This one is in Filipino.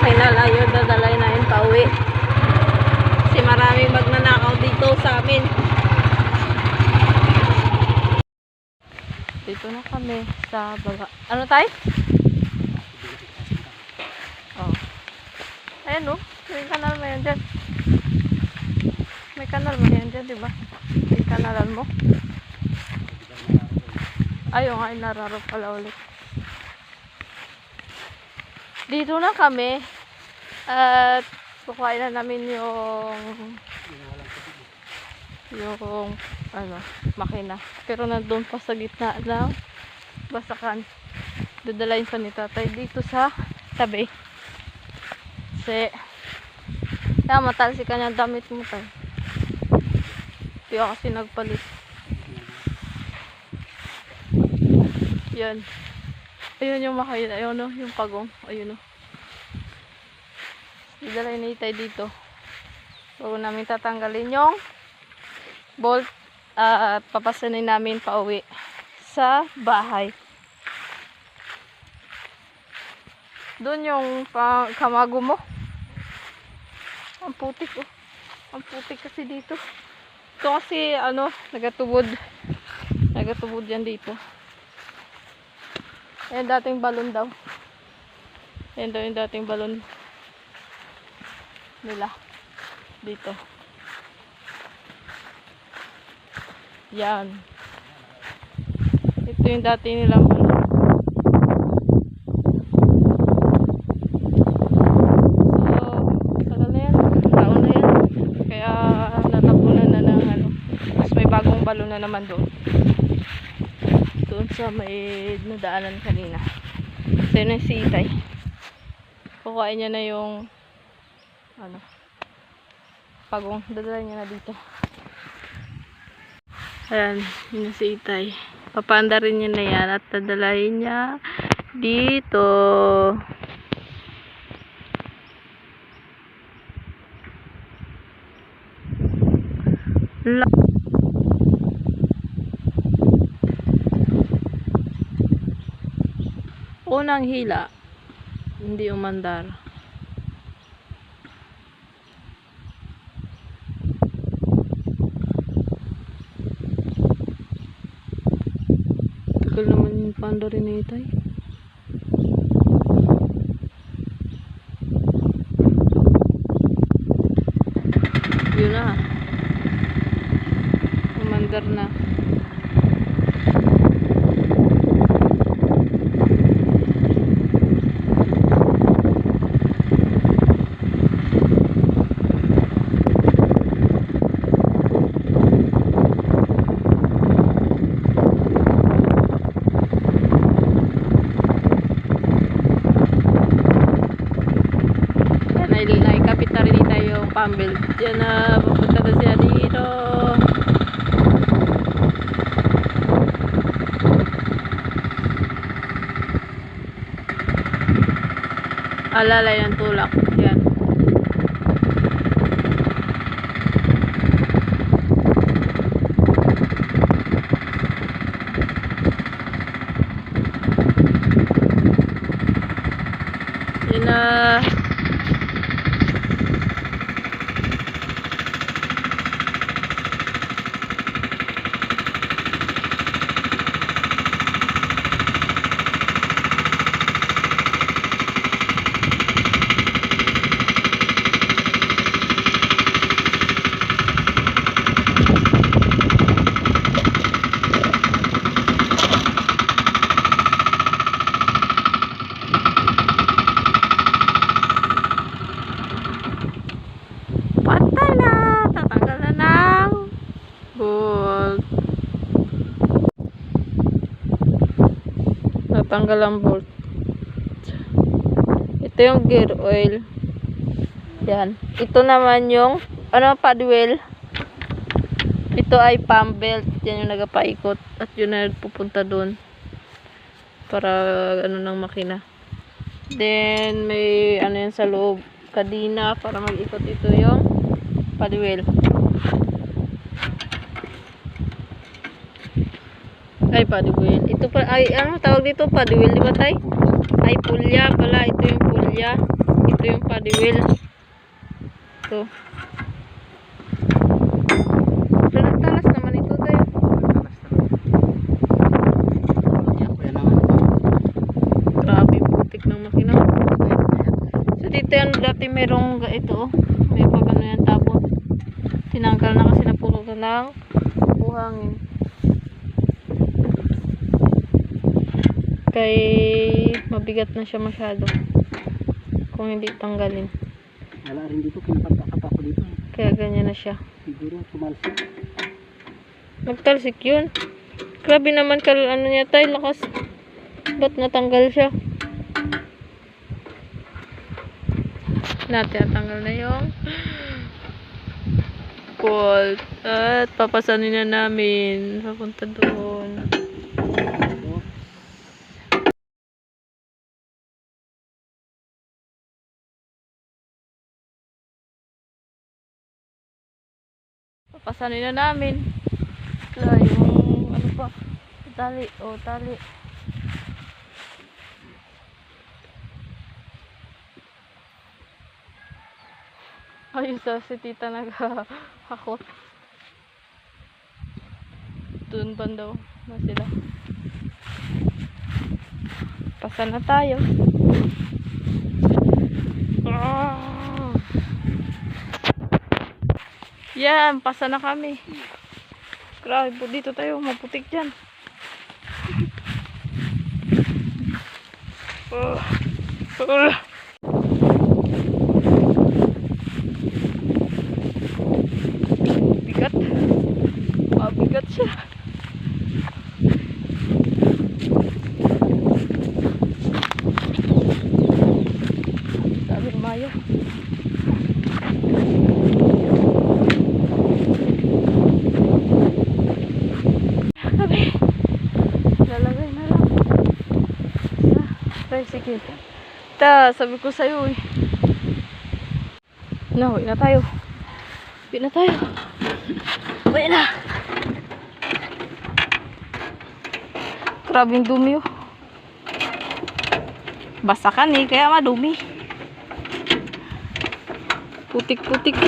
makina lang yun dadalay na yun pauwi. Kasi maraming magnanakaw dito sa amin. Dito na kami sa baba. Ano tayo? Oh. Ayan oh. May kanal mo yan dyan. May kanal mo yan dyan, diba? May kanalan mo. Ayaw nga, inararo pala ulit. Dito na kami. At kukuhain na namin yung ano, makina. Pero nandun pa sa gitna ng basakan. Dadalayin pa ni tatay dito sa tabi. Kasi matalsi ka niyang damit mo tayo. Hindi ako kasi nagpalit. Yan. Ayun yung makina. Ayun o, yung pagong. Ayun o. Dadalayin ni tay dito. So namin tatanggalin yung bolt at papasanin namin pauwi sa bahay. Doon yung kamago mo. Ang putik oh. Ang putik kasi dito. Ito kasi ano, nagatubod. Nagatubod yan dito. Ayan dating balon daw. Ayan daw yung dating balon nila. Dito. Yan. Ito yung dati nilang balon. Balon na naman doon sa may nadaanan kanina. So yun yung si Itay, kukuhain niya na yung ano, pagong, dadala niya na dito. Ayan, yun yung si Itay, papanda rin niya na yan at dadalahin niya dito. Unang hila, hindi umandar. Tagal naman yung panda rin na Itay. Yun na. Umandar na. Naikapit na rin tayo yung pambelt. Yan na, pupunta na siya dito. Alalay ng tulak. Yan. Yan na. Patay na! Tatanggal na ng bolt. Natanggal ang bolt. Ito yung gear oil. Yan. Ito naman yung paddle. Ito ay pump belt. Yan yung nagapaikot. At yun na pupunta doon. Para ng makina. Then may yan sa loob. Kadina para mag-ikot ito yung paddle. Ay, paddle. Ito pa, ay, tawag dito? Paddle, di ba tay? Ay, pulya pala. Ito yung pulya. Ito yung padiwil. Ito. Talas naman ito tayo. Grabe putik ng makina. So dito yan dati merong ito. May pag ano yan tapon. Tinanggal na kasi napuro na lang buhangin. Kay mabigat na siya masyado. Kung hindi tanggalin. Wala rin dito, pinapagkakapa ko dito. Kaya ganyan na siya. Siguro, tumalsik. Nagtalsik yun. Grabe naman ano niya tayo, lakas. Ba't natanggal siya? Natin natanggal na yung bolt. At papasanin na namin. Papunta doon. Papasanin na namin. Kaya yung ano pa, tali, tali. Ayun sa si tita naghahakot. Doon bandaw na sila. Pasa na tayo. Yan, pasa na kami. Grabe po dito tayo, maputik dyan. Bigat. Mabigat siya. Sabi mayo. Lalagay na lang sa tricycle. Sabi ko sa'yo eh. Uwi na tayo. Uwi na tayo. Uwi na. Grabing dumi oh. Basa ka kaya madumi. Putik-putik.